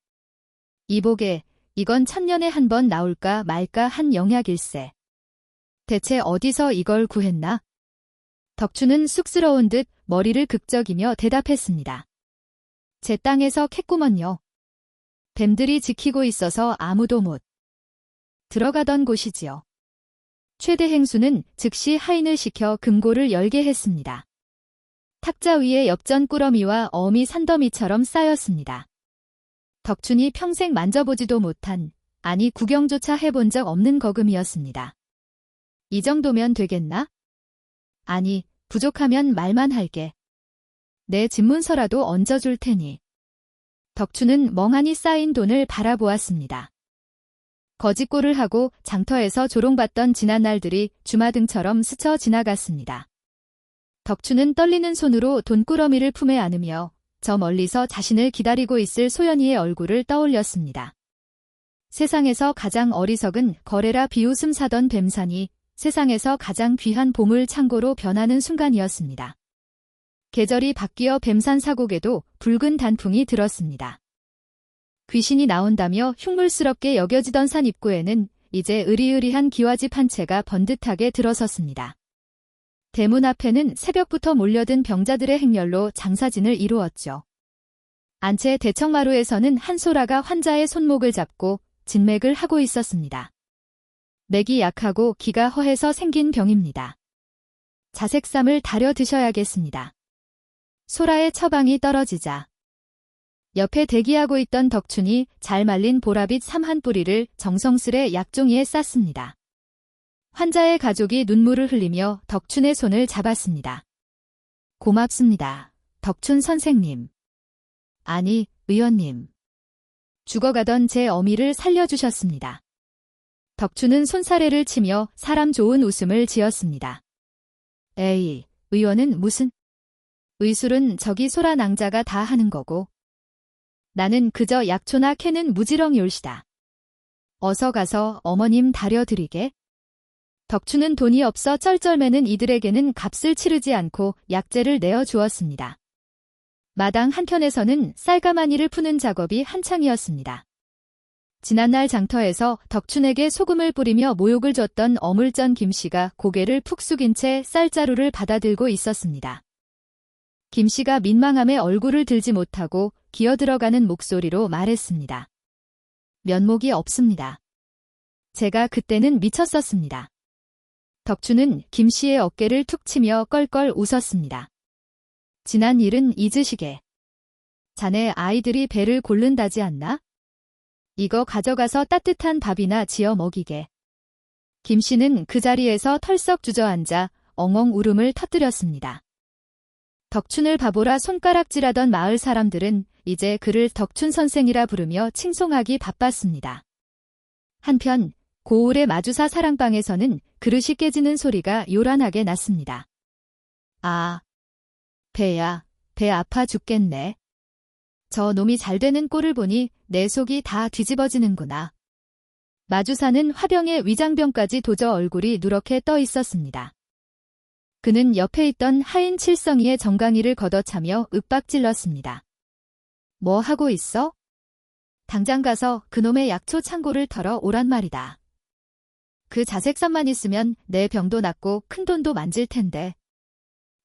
이보게, 이건 천년에 한 번 나올까 말까 한 영약일세. 대체 어디서 이걸 구했나? 덕춘은 쑥스러운 듯 머리를 극적이며 대답했습니다. 제 땅에서 캤구먼요. 뱀들이 지키고 있어서 아무도 못 들어가던 곳이지요. 최대 행수는 즉시 하인을 시켜 금고를 열게 했습니다. 탁자 위에 엽전 꾸러미와 어미 산더미처럼 쌓였습니다. 덕춘이 평생 만져보지도 못한, 아니 구경조차 해본 적 없는 거금이었습니다. 이 정도면 되겠나? 아니, 부족하면 말만 할게. 내 집문서라도 얹어줄 테니. 덕춘은 멍하니 쌓인 돈을 바라보았습니다. 거짓골을 하고 장터에서 조롱받던 지난 날들이 주마등처럼 스쳐 지나갔습니다. 덕춘은 떨리는 손으로 돈꾸러미를 품에 안으며 저 멀리서 자신을 기다리고 있을 소연이의 얼굴을 떠올렸습니다. 세상에서 가장 어리석은 거래라 비웃음 사던 뱀산이 세상에서 가장 귀한 보물 창고로 변하는 순간이었습니다. 계절이 바뀌어 뱀산 사곡에도 붉은 단풍이 들었습니다. 귀신이 나온다며 흉물스럽게 여겨지던 산 입구에는 이제 으리으리한 기와집 한 채가 번듯하게 들어섰습니다. 대문 앞에는 새벽부터 몰려든 병자들의 행렬로 장사진을 이루었죠. 안채 대청마루에서는 한 소라가 환자의 손목을 잡고 진맥을 하고 있었습니다. 맥이 약하고 기가 허해서 생긴 병입니다. 자색삼을 다려 드셔야겠습니다. 소라의 처방이 떨어지자 옆에 대기하고 있던 덕춘이 잘 말린 보라빛 삼 한 뿌리를 정성스레 약종이에 쌌습니다. 환자의 가족이 눈물을 흘리며 덕춘의 손을 잡았습니다. 고맙습니다. 덕춘 선생님. 아니, 의원님. 죽어가던 제 어미를 살려주셨습니다. 덕춘은 손사래를 치며 사람 좋은 웃음을 지었습니다. 에이, 의원은 무슨? 의술은 저기 소라 낭자가 다 하는 거고. 나는 그저 약초나 캐는 무지렁이 올시다. 어서 가서 어머님 다려드리게. 덕춘은 돈이 없어 쩔쩔매는 이들에게는 값을 치르지 않고 약재를 내어주었습니다. 마당 한켠에서는 쌀가마니를 푸는 작업이 한창이었습니다. 지난날 장터에서 덕춘에게 소금을 뿌리며 모욕을 줬던 어물전 김씨가 고개를 푹 숙인 채 쌀자루를 받아들고 있었습니다. 김씨가 민망함에 얼굴을 들지 못하고 기어들어가는 목소리로 말했습니다. 면목이 없습니다. 제가 그때는 미쳤었습니다. 덕춘은 김씨의 어깨를 툭 치며 껄껄 웃었습니다. 지난 일은 잊으시게. 자네 아이들이 배를 고른다지 않나? 이거 가져가서 따뜻한 밥이나 지어 먹이게. 김씨는 그 자리에서 털썩 주저앉아 엉엉 울음을 터뜨렸습니다. 덕춘을 바보라 손가락질하던 마을 사람들은 이제 그를 덕춘 선생이라 부르며 칭송하기 바빴습니다. 한편 고을의 마주사 사랑방에서는 그릇이 깨지는 소리가 요란하게 났습니다. 아, 배야, 배 아파 죽겠네. 저 놈이 잘 되는 꼴을 보니 내 속이 다 뒤집어지는구나. 마주사는 화병에 위장병까지 도저 얼굴이 누렇게 떠 있었습니다. 그는 옆에 있던 하인 칠성이의 정강이를 걷어차며 윽박질렀습니다. 뭐 하고 있어? 당장 가서 그놈의 약초 창고를 털어 오란 말이다. 그 자색삼만 있으면 내 병도 낫고 큰돈도 만질 텐데.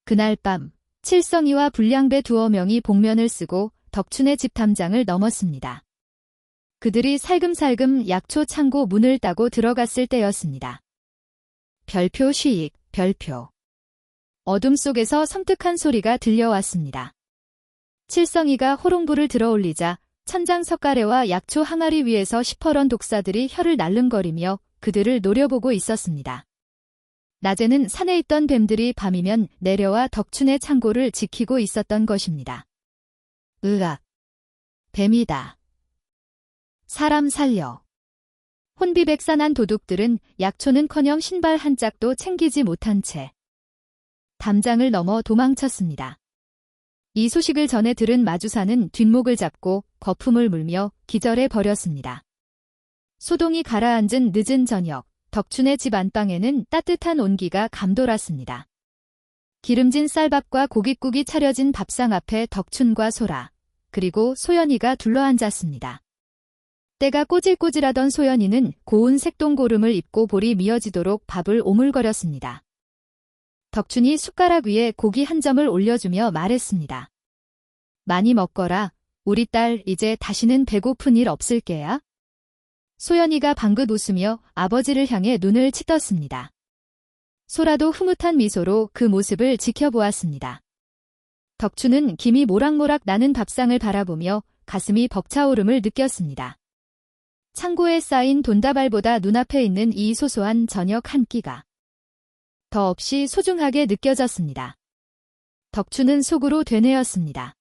그날 밤 칠성이와 불량배 두어 명이 복면을 쓰고 덕춘의 집 담장을 넘었습니다. 그들이 살금살금 약초 창고 문을 따고 들어갔을 때였습니다. 별표 쉬익, 별표. 어둠 속에서 섬뜩한 소리가 들려왔습니다. 칠성이가 호롱불을 들어올리자 천장 석가래와 약초 항아리 위에서 시퍼런 독사들이 혀를 날름거리며 그들을 노려보고 있었습니다. 낮에는 산에 있던 뱀들이 밤이면 내려와 덕춘의 창고를 지키고 있었던 것입니다. 으악! 뱀이다. 사람 살려. 혼비백산한 도둑들은 약초는커녕 신발 한 짝도 챙기지 못한 채 담장을 넘어 도망쳤습니다. 이 소식을 전해 들은 마주사는 뒷목을 잡고 거품을 물며 기절해 버렸습니다. 소동이 가라앉은 늦은 저녁, 덕춘의 집 안방에는 따뜻한 온기가 감돌았습니다. 기름진 쌀밥과 고깃국이 차려진 밥상 앞에 덕춘과 소라, 그리고 소연이가 둘러앉았습니다. 때가 꼬질꼬질하던 소연이는 고운 색동고름을 입고 볼이 미어지도록 밥을 오물거렸습니다. 덕춘이 숟가락 위에 고기 한 점을 올려주며 말했습니다. 많이 먹거라. 우리 딸 이제 다시는 배고픈 일 없을 게야. 소연이가 방긋 웃으며 아버지를 향해 눈을 치떴습니다. 소라도 흐뭇한 미소로 그 모습을 지켜보았습니다. 덕춘은 김이 모락모락 나는 밥상을 바라보며 가슴이 벅차오름을 느꼈습니다. 창고에 쌓인 돈다발보다 눈앞에 있는 이 소소한 저녁 한 끼가 더없이 소중하게 느껴졌습니다. 덕춘은 속으로 되뇌었습니다.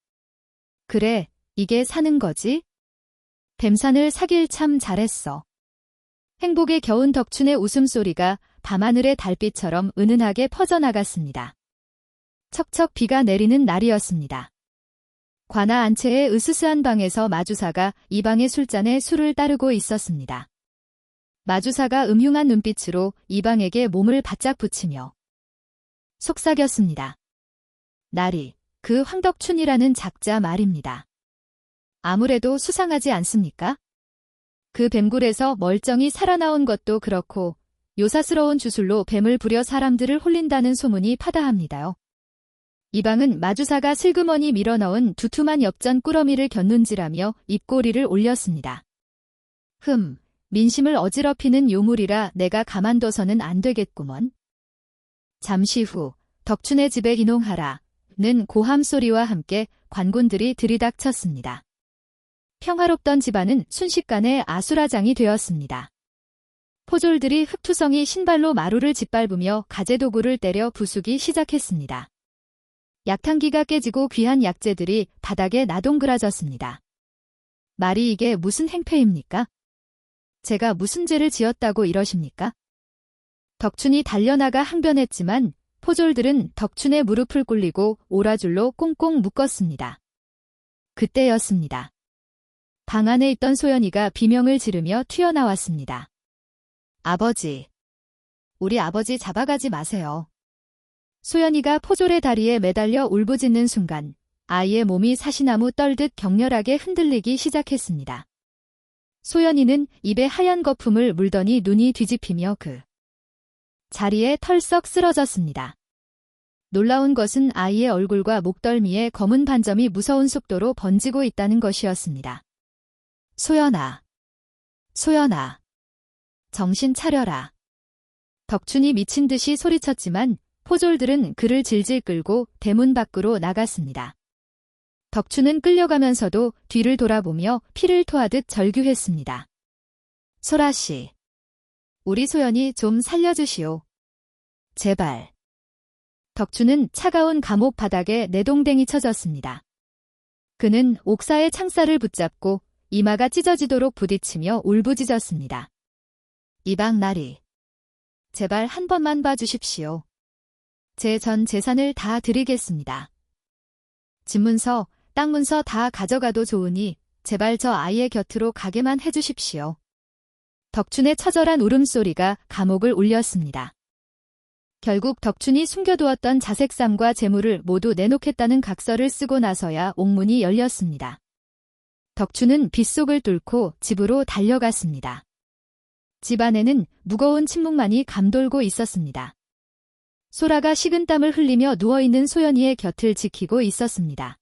그래, 이게 사는 거지? 뱀산을 사길 참 잘했어. 행복에 겨운 덕춘의 웃음소리가 밤하늘의 달빛처럼 은은하게 퍼져나갔습니다. 척척 비가 내리는 날이었습니다. 관아 안채의 으스스한 방에서 마주사가 이 방의 술잔에 술을 따르고 있었습니다. 마주사가 음흉한 눈빛으로 이 방에게 몸을 바짝 붙이며 속삭였습니다. 나리, 그 황덕춘이라는 작자 말입니다. 아무래도 수상하지 않습니까? 그 뱀굴에서 멀쩡히 살아나온 것도 그렇고 요사스러운 주술로 뱀을 부려 사람들을 홀린다는 소문이 파다합니다요. 이 방은 마주사가 슬그머니 밀어넣은 두툼한 엽전 꾸러미를 곁눈질하며 입꼬리를 올렸습니다. 민심을 어지럽히는 요물이라 내가 가만둬서는 안 되겠구먼. 잠시 후 덕춘의 집에 기농하라는 고함 소리와 함께 관군들이 들이닥쳤습니다. 평화롭던 집안은 순식간에 아수라장이 되었습니다. 포졸들이 흑투성이 신발로 마루를 짓밟으며 가재도구를 때려 부수기 시작했습니다. 약탕기가 깨지고 귀한 약재들이 바닥에 나동그라졌습니다. 말이 이게 무슨 행패입니까? 제가 무슨 죄를 지었다고 이러십니까? 덕춘이 달려나가 항변했지만 포졸들은 덕춘의 무릎을 꿇리고 오라줄로 꽁꽁 묶었습니다. 그때였습니다. 방 안에 있던 소연이가 비명을 지르며 튀어나왔습니다. 아버지, 우리 아버지 잡아가지 마세요. 소연이가 포졸의 다리에 매달려 울부짖는 순간 아이의 몸이 사시나무 떨듯 격렬하게 흔들리기 시작했습니다. 소연이는 입에 하얀 거품을 물더니 눈이 뒤집히며 그 자리에 털썩 쓰러졌습니다. 놀라운 것은 아이의 얼굴과 목덜미에 검은 반점이 무서운 속도로 번지고 있다는 것이었습니다. 소연아, 소연아, 정신 차려라. 덕춘이 미친 듯이 소리쳤지만 포졸들은 그를 질질 끌고 대문 밖으로 나갔습니다. 덕춘은 끌려가면서도 뒤를 돌아보며 피를 토하듯 절규했습니다. 소라씨, 우리 소연이 좀 살려주시오. 제발. 덕춘은 차가운 감옥 바닥에 내동댕이 쳐졌습니다. 그는 옥사의 창살을 붙잡고 이마가 찢어지도록 부딪히며 울부짖었습니다. 이방 나리, 제발 한 번만 봐주십시오. 제 전 재산을 다 드리겠습니다. 집문서, 땅문서 다 가져가도 좋으니 제발 저 아이의 곁으로 가게만 해주십시오. 덕춘의 처절한 울음소리가 감옥을 울렸습니다. 결국 덕춘이 숨겨두었던 자색삼과 재물을 모두 내놓겠다는 각서를 쓰고 나서야 옥문이 열렸습니다. 덕춘은 빗속을 뚫고 집으로 달려갔습니다. 집 안에는 무거운 침묵만이 감돌고 있었습니다. 소라가 식은땀을 흘리며 누워있는 소연이의 곁을 지키고 있었습니다.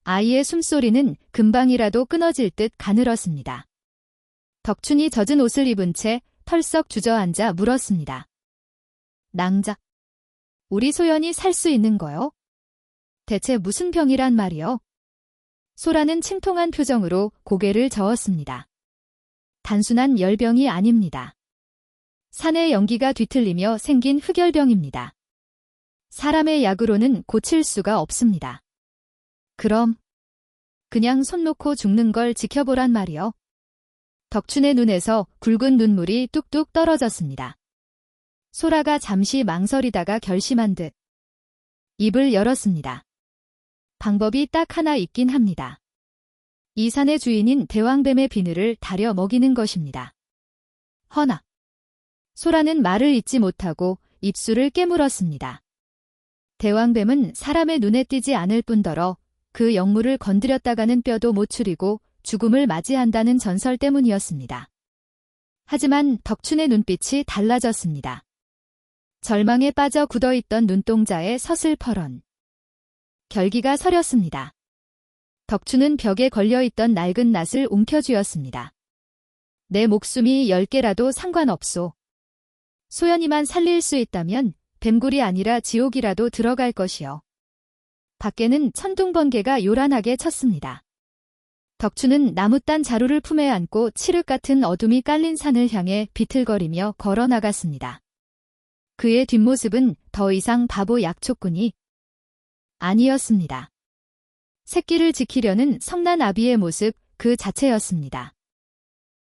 아이의 숨소리는 금방이라도 끊어질 듯 가늘었습니다. 덕춘이 젖은 옷을 입은 채 털썩 주저앉아 물었습니다. 낭자, 우리 소연이 살 수 있는 거요? 대체 무슨 병이란 말이요? 소라는 침통한 표정으로 고개를 저었습니다. 단순한 열병이 아닙니다. 산의 연기가 뒤틀리며 생긴 흑열병입니다. 사람의 약으로는 고칠 수가 없습니다. 그럼 그냥 손 놓고 죽는 걸 지켜보란 말이요. 덕춘의 눈에서 굵은 눈물이 뚝뚝 떨어졌습니다. 소라가 잠시 망설이다가 결심한 듯 입을 열었습니다. 방법이 딱 하나 있긴 합니다. 이 산의 주인인 대왕뱀의 비늘을 다려 먹이는 것입니다. 허나 소라는 말을 잇지 못하고 입술을 깨물었습니다. 대왕뱀은 사람의 눈에 띄지 않을 뿐더러 그 영물을 건드렸다가는 뼈도 못 추리고 죽음을 맞이한다는 전설 때문이었습니다. 하지만 덕춘의 눈빛이 달라졌습니다. 절망에 빠져 굳어있던 눈동자에 서슬퍼런 결기가 서렸습니다. 덕춘은 벽에 걸려있던 낡은 낫을 움켜쥐었습니다. 내 목숨이 10개라도 상관없소. 소연이만 살릴 수 있다면 뱀굴이 아니라 지옥이라도 들어갈 것이요. 밖에는 천둥번개가 요란하게 쳤습니다. 덕춘은 나무딴 자루를 품에 안고 칠흑 같은 어둠이 깔린 산을 향해 비틀거리며 걸어나갔습니다. 그의 뒷모습은 더 이상 바보 약초꾼이 아니었습니다. 새끼를 지키려는 성난 아비의 모습 그 자체였습니다.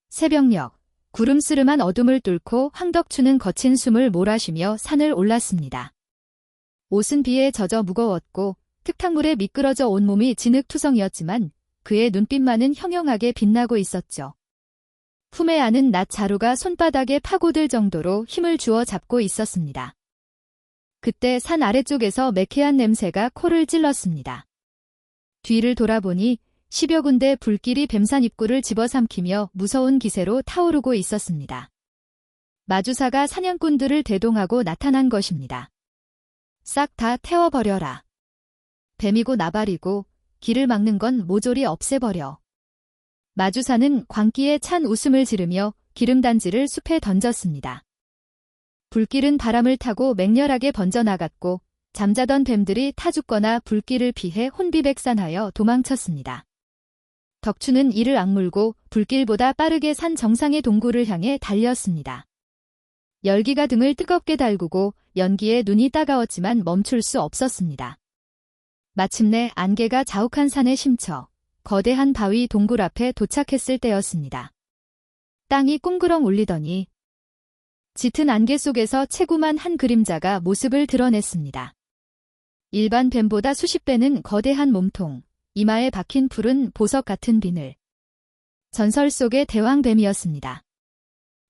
새벽녘, 구름스름한 어둠을 뚫고 황덕춘은 거친 숨을 몰아쉬며 산을 올랐습니다. 옷은 비에 젖어 무거웠고 특탕물에 미끄러져 온몸이 진흙투성이었지만 그의 눈빛만은 형형하게 빛나고 있었죠. 품에 안은 낫 자루가 손바닥에 파고들 정도로 힘을 주어 잡고 있었습니다. 그때 산 아래쪽에서 매캐한 냄새가 코를 찔렀습니다. 뒤를 돌아보니 10여 군데 불길이 뱀산 입구를 집어삼키며 무서운 기세로 타오르고 있었습니다. 마주사가 사냥꾼들을 대동하고 나타난 것입니다. 싹 다 태워버려라. 뱀이고 나발이고 길을 막는 건 모조리 없애버려. 마주사는 광기에 찬 웃음을 지르며 기름단지를 숲에 던졌습니다. 불길은 바람을 타고 맹렬하게 번져나갔고 잠자던 뱀들이 타죽거나 불길을 피해 혼비백산하여 도망쳤습니다. 덕춘은 이를 악물고 불길보다 빠르게 산 정상의 동굴을 향해 달렸습니다. 열기가 등을 뜨겁게 달구고 연기에 눈이 따가웠지만 멈출 수 없었습니다. 마침내 안개가 자욱한 산에 심처 거대한 바위 동굴 앞에 도착했을 때였습니다. 땅이 꿍그렁 울리더니 짙은 안개 속에서 채구만 한 그림자가 모습을 드러냈습니다. 일반 뱀보다 수십 배는 거대한 몸통, 이마에 박힌 푸른 보석 같은 비늘. 전설 속의 대왕뱀이었습니다.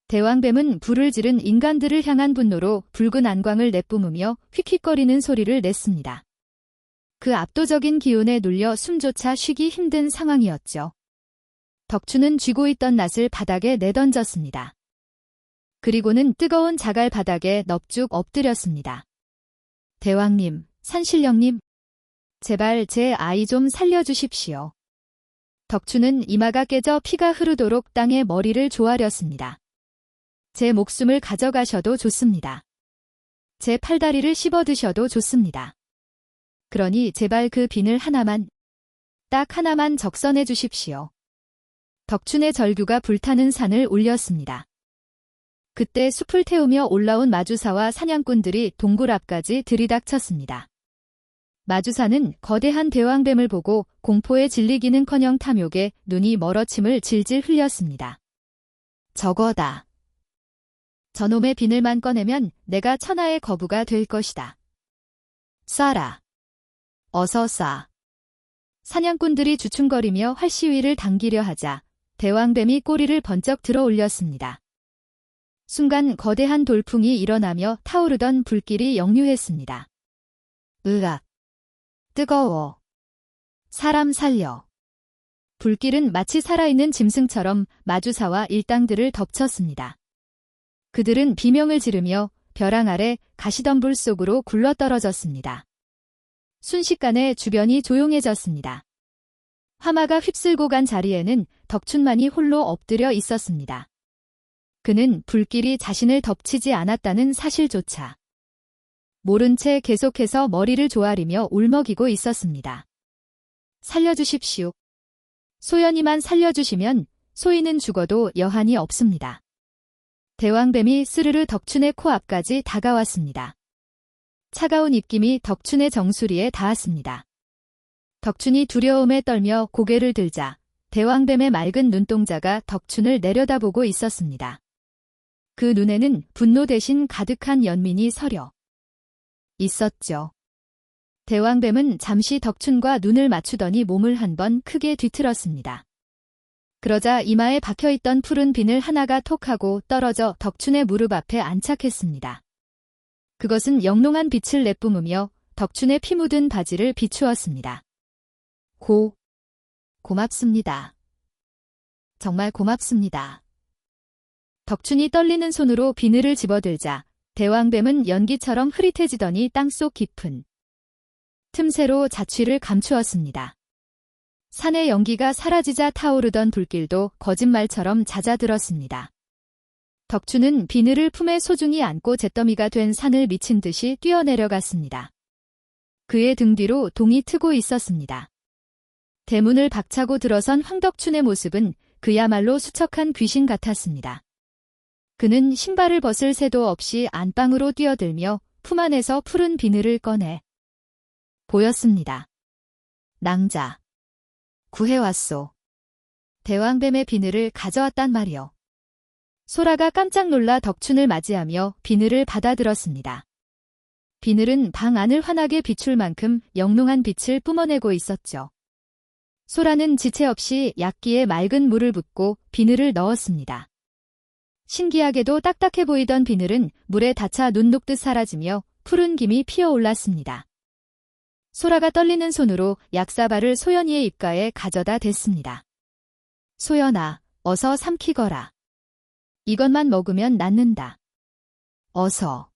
대왕뱀은 불을 지른 인간들을 향한 분노로 붉은 안광을 내뿜으며 휙휙거리는 소리를 냈습니다. 그 압도적인 기운에 눌려 숨조차 쉬기 힘든 상황이었죠. 덕춘은 쥐고 있던 낫을 바닥에 내던졌습니다. 그리고는 뜨거운 자갈 바닥에 넙죽 엎드렸습니다. 대왕님, 산신령님, 제발 제 아이 좀 살려주십시오. 덕춘은 이마가 깨져 피가 흐르도록 땅에 머리를 조아렸습니다. 제 목숨을 가져가셔도 좋습니다. 제 팔다리를 씹어드셔도 좋습니다. 그러니 제발 그 비늘 하나만, 딱 하나만 적선해 주십시오. 덕춘의 절규가 불타는 산을 울렸습니다. 그때 숲을 태우며 올라온 마주사와 사냥꾼들이 동굴 앞까지 들이닥쳤습니다. 마주사는 거대한 대왕뱀을 보고 공포에 질리기는커녕 탐욕에 눈이 멀어침을 질질 흘렸습니다. 저거다. 저놈의 비늘만 꺼내면 내가 천하의 거부가 될 것이다. 쏴라. 어서 쏴. 사냥꾼들이 주춤거리며 활시위를 당기려 하자 대왕뱀이 꼬리를 번쩍 들어 올렸습니다. 순간 거대한 돌풍이 일어나며 타오르던 불길이 역류했습니다. 으악. 뜨거워. 사람 살려. 불길은 마치 살아있는 짐승처럼 마주사와 일당들을 덮쳤습니다. 그들은 비명을 지르며 벼랑 아래 가시덤불 속으로 굴러떨어졌습니다. 순식간에 주변이 조용해졌습니다. 화마가 휩쓸고 간 자리에는 덕춘만이 홀로 엎드려 있었습니다. 그는 불길이 자신을 덮치지 않았다는 사실조차 모른 채 계속해서 머리를 조아리며 울먹이고 있었습니다. 살려주십시오. 소연이만 살려주시면 소인은 죽어도 여한이 없습니다. 대왕뱀이 스르르 덕춘의 코앞까지 다가왔습니다. 차가운 입김이 덕춘의 정수리에 닿았습니다. 덕춘이 두려움에 떨며 고개를 들자 대왕뱀의 맑은 눈동자가 덕춘을 내려다보고 있었습니다. 그 눈에는 분노 대신 가득한 연민이 서려 있었죠. 대왕뱀은 잠시 덕춘과 눈을 맞추더니 몸을 한 번 크게 뒤틀었습니다. 그러자 이마에 박혀있던 푸른 비늘 하나가 톡하고 떨어져 덕춘의 무릎 앞에 안착했습니다. 그것은 영롱한 빛을 내뿜으며 덕춘의 피 묻은 바지를 비추었습니다. 고맙습니다. 정말 고맙습니다. 덕춘이 떨리는 손으로 비늘을 집어들자 대왕뱀은 연기처럼 흐릿해지더니 땅속 깊은 틈새로 자취를 감추었습니다. 산의 연기가 사라지자 타오르던 불길도 거짓말처럼 잦아들었습니다. 덕춘은 비늘을 품에 소중히 안고 잿더미가 된 산을 미친 듯이 뛰어내려갔습니다. 그의 등 뒤로 동이 트고 있었습니다. 대문을 박차고 들어선 황덕춘의 모습은 그야말로 수척한 귀신 같았습니다. 그는 신발을 벗을 새도 없이 안방으로 뛰어들며 품 안에서 푸른 비늘을 꺼내 보였습니다. 낭자. 구해왔소. 대왕뱀의 비늘을 가져왔단 말이오. 소라가 깜짝 놀라 덕춘을 맞이하며 비늘을 받아들었습니다. 비늘은 방 안을 환하게 비출 만큼 영롱한 빛을 뿜어내고 있었죠. 소라는 지체 없이 약기에 맑은 물을 붓고 비늘을 넣었습니다. 신기하게도 딱딱해 보이던 비늘은 물에 닿자 눈 녹듯 사라지며 푸른 김이 피어올랐습니다. 소라가 떨리는 손으로 약사발을 소연이의 입가에 가져다 댔습니다. 소연아, 어서 삼키거라. 이것만 먹으면 낫는다. 어서.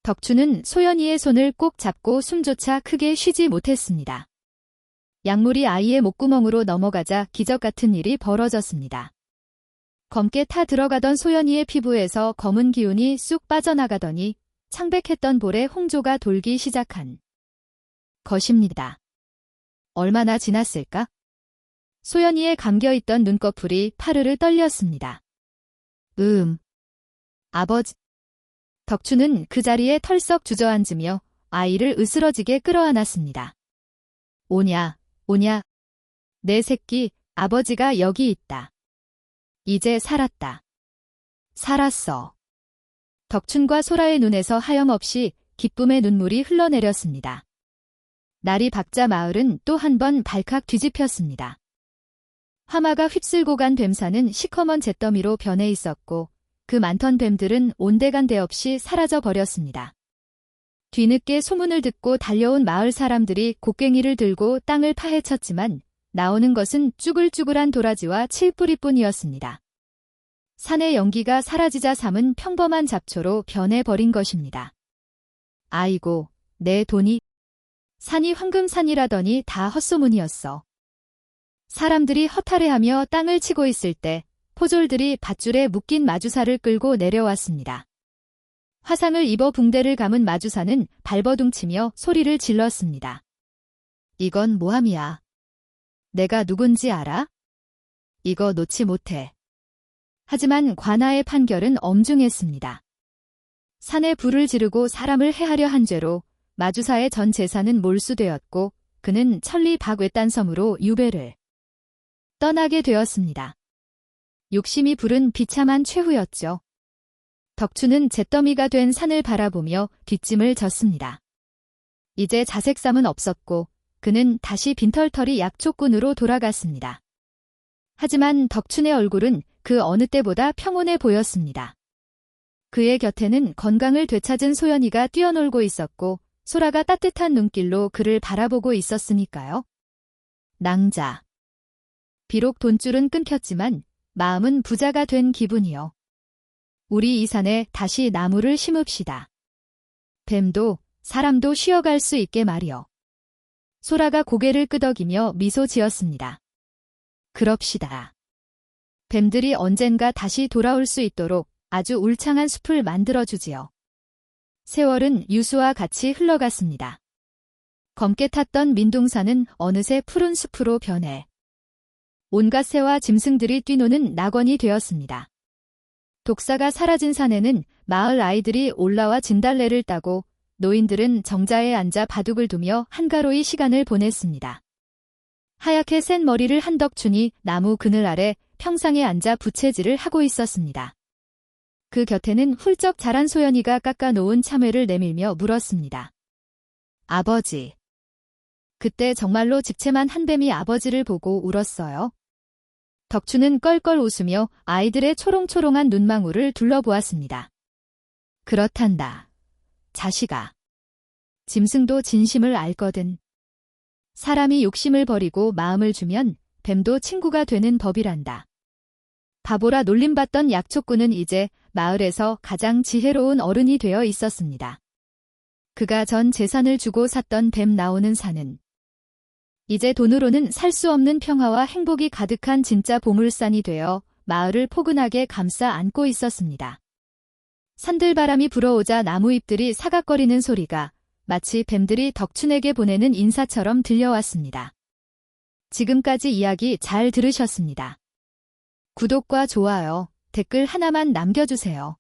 덕춘은 소연이의 손을 꼭 잡고 숨조차 크게 쉬지 못했습니다. 약물이 아이의 목구멍으로 넘어가자 기적 같은 일이 벌어졌습니다. 검게 타 들어가던 소연이의 피부에서 검은 기운이 쑥 빠져나가더니 창백했던 볼에 홍조가 돌기 시작한 것입니다. 얼마나 지났을까? 소연이의 감겨있던 눈꺼풀이 파르르 떨렸습니다. 아버지. 덕춘은 그 자리에 털썩 주저앉으며 아이를 으스러지게 끌어안았습니다. 오냐. 내 새끼, 아버지가 여기 있다. 이제 살았다. 살았어. 덕춘과 소라의 눈에서 하염없이 기쁨의 눈물이 흘러내렸습니다. 날이 밝자 마을은 또 한 번 발칵 뒤집혔습니다. 화마가 휩쓸고 간 뱀사는 시커먼 잿더미로 변해 있었고 그 많던 뱀들은 온데간데 없이 사라져 버렸습니다. 뒤늦게 소문을 듣고 달려온 마을 사람들이 곡괭이를 들고 땅을 파헤쳤지만 나오는 것은 쭈글쭈글한 도라지와 칠뿌리뿐이었습니다. 산의 연기가 사라지자 삶은 평범한 잡초로 변해버린 것입니다. 아이고, 내 돈이. 산이 황금산이라더니 다 헛소문이었어. 사람들이 허탈해하며 땅을 치고 있을 때 포졸들이 밧줄에 묶인 마주사를 끌고 내려왔습니다. 화상을 입어 붕대를 감은 마주사는 발버둥치며 소리를 질렀습니다. 이건 모함이야. 내가 누군지 알아? 이거 놓지 못해. 하지만 관아의 판결은 엄중했습니다. 산에 불을 지르고 사람을 해하려 한 죄로 마주사의 전 재산은 몰수되었고 그는 천리 박외딴섬으로 유배를 떠나게 되었습니다. 욕심이 부른 비참한 최후였죠. 덕춘은 잿더미가 된 산을 바라보며 뒷짐을 졌습니다. 이제 자색삼은 없었고 그는 다시 빈털터리 약초꾼으로 돌아갔습니다. 하지만 덕춘의 얼굴은 그 어느 때보다 평온해 보였습니다. 그의 곁에는 건강을 되찾은 소연이가 뛰어놀고 있었고 소라가 따뜻한 눈길로 그를 바라보고 있었으니까요. 낭자. 비록 돈줄은 끊겼지만 마음은 부자가 된 기분이요. 우리 이 산에 다시 나무를 심읍시다. 뱀도 사람도 쉬어갈 수 있게 말이요. 소라가 고개를 끄덕이며 미소 지었습니다. 그럽시다. 뱀들이 언젠가 다시 돌아올 수 있도록 아주 울창한 숲을 만들어주지요. 세월은 유수와 같이 흘러갔습니다. 검게 탔던 민둥산은 어느새 푸른 숲으로 변해 온갖 새와 짐승들이 뛰노는 낙원이 되었습니다. 독사가 사라진 산에는 마을 아이들이 올라와 진달래를 따고 노인들은 정자에 앉아 바둑을 두며 한가로이 시간을 보냈습니다. 하얗게 센 머리를 한 덕춘이 나무 그늘 아래 평상에 앉아 부채질을 하고 있었습니다. 그 곁에는 훌쩍 자란 소연이가 깎아놓은 참외를 내밀며 물었습니다. 아버지. 그때 정말로 직체만 한 뱀이 아버지를 보고 울었어요. 덕춘은 껄껄 웃으며 아이들의 초롱초롱한 눈망울을 둘러보았습니다. 그렇단다. 자식아. 짐승도 진심을 알거든. 사람이 욕심을 버리고 마음을 주면 뱀도 친구가 되는 법이란다. 바보라 놀림받던 약초꾼은 이제 마을에서 가장 지혜로운 어른이 되어 있었습니다. 그가 전 재산을 주고 샀던 뱀 나오는 산은 이제 돈으로는 살 수 없는 평화와 행복이 가득한 진짜 보물산이 되어 마을을 포근하게 감싸 안고 있었습니다. 산들바람이 불어오자 나무잎들이 사각거리는 소리가 마치 뱀들이 덕춘에게 보내는 인사처럼 들려왔습니다. 지금까지 이야기 잘 들으셨습니다. 구독과 좋아요, 댓글 하나만 남겨주세요.